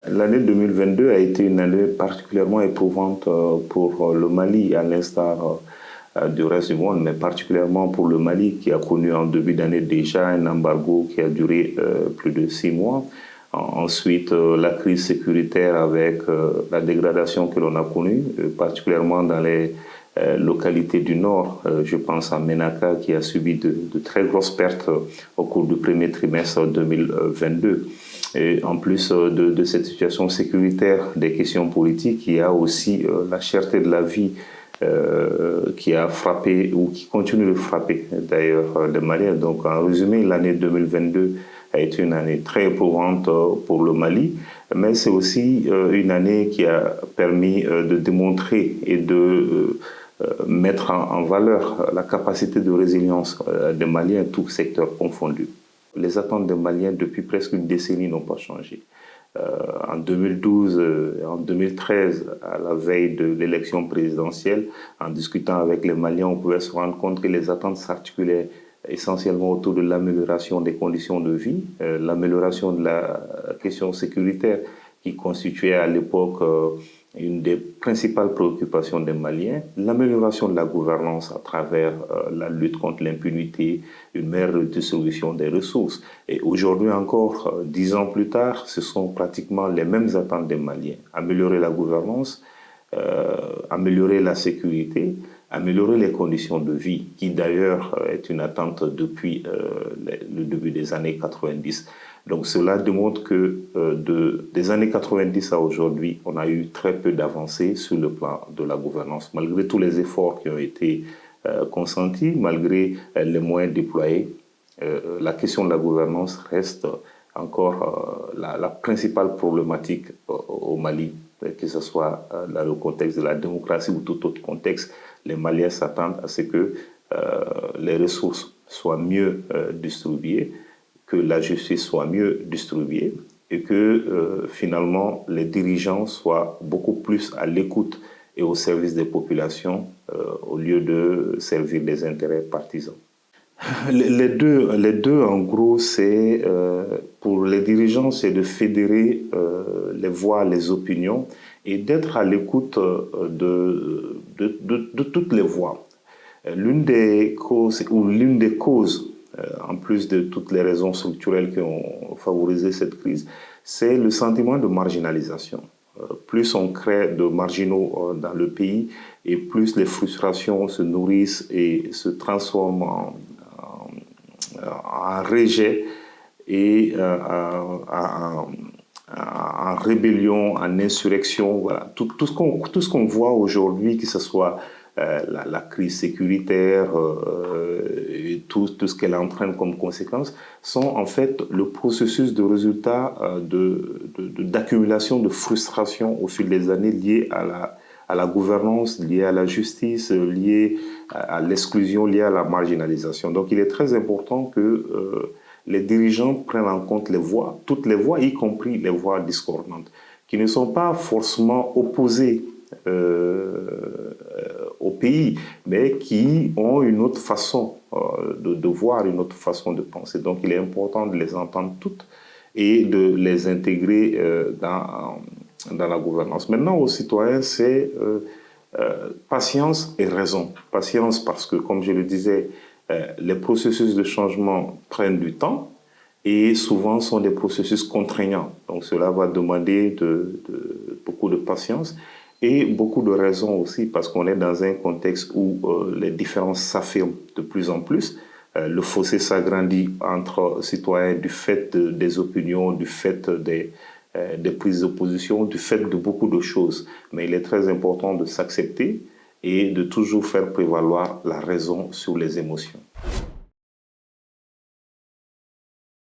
L'année 2022 a été une année particulièrement éprouvante pour le Mali, à l'instar du reste du monde, mais particulièrement pour le Mali qui a connu en début d'année déjà un embargo qui a duré plus de 6 mois. Ensuite, la crise sécuritaire avec la dégradation que l'on a connue, particulièrement dans les localités du Nord. Je pense à Ménaka qui a subi de très grosses pertes au cours du premier trimestre 2022. Et en plus de cette situation sécuritaire, des questions politiques, il y a aussi la cherté de la vie qui a frappé ou qui continue de frapper d'ailleurs les Maliens. Donc en résumé, l'année 2022 a été une année très éprouvante pour le Mali, mais c'est aussi une année qui a permis de démontrer et de mettre en valeur la capacité de résilience des Maliens, tous secteurs confondus. Les attentes des Maliens depuis presque une décennie n'ont pas changé. En 2012 et en 2013, à la veille de l'élection présidentielle, en discutant avec les Maliens, on pouvait se rendre compte que les attentes s'articulaient essentiellement autour de l'amélioration des conditions de vie, l'amélioration de la question sécuritaire qui constituait à l'époque une des principales préoccupations des Maliens, l'amélioration de la gouvernance à travers la lutte contre l'impunité, une meilleure distribution des ressources. Et aujourd'hui encore, 10 ans plus tard, ce sont pratiquement les mêmes attentes des Maliens. Améliorer la gouvernance, améliorer la sécurité, améliorer les conditions de vie, qui d'ailleurs est une attente depuis le début des années 90. Donc cela démontre que des années 90 à aujourd'hui, on a eu très peu d'avancées sur le plan de la gouvernance, malgré tous les efforts qui ont été consentis, malgré les moyens déployés. La question de la gouvernance reste encore la principale problématique au Mali, que ce soit dans le contexte de la démocratie ou tout autre contexte. Les Maliens s'attendent à ce que les ressources soient mieux distribuées, que la justice soit mieux distribuée et que finalement les dirigeants soient beaucoup plus à l'écoute et au service des populations au lieu de servir des intérêts partisans. Les deux en gros, c'est pour les dirigeants, c'est de fédérer les voix, les opinions et d'être à l'écoute de toutes les voix. L'une des causes, en plus de toutes les raisons structurelles qui ont favorisé cette crise, c'est le sentiment de marginalisation. Plus on crée de marginaux dans le pays et plus les frustrations se nourrissent et se transforment en rejet et en rébellion, en insurrection. Voilà. Tout ce qu'on voit aujourd'hui, que ce soit la crise sécuritaire et tout ce qu'elle entraîne comme conséquence, sont en fait le processus de résultat d'accumulation de frustration au fil des années liées à la gouvernance, liées à la justice, liées à l'exclusion, liées à la marginalisation. Donc il est très important que les dirigeants prennent en compte les voix, toutes les voix, y compris les voix discordantes, qui ne sont pas forcément opposées au pays, mais qui ont une autre façon de voir, une autre façon de penser. Donc il est important de les entendre toutes et de les intégrer dans la gouvernance. Maintenant, aux citoyens, c'est patience et raison. Patience parce que, comme je le disais, les processus de changement prennent du temps et souvent sont des processus contraignants. Donc cela va demander beaucoup de patience. Et beaucoup de raisons aussi, parce qu'on est dans un contexte où les différences s'affirment de plus en plus. Le fossé s'agrandit entre citoyens du fait des opinions, du fait des prises de position, du fait de beaucoup de choses. Mais il est très important de s'accepter et de toujours faire prévaloir la raison sur les émotions.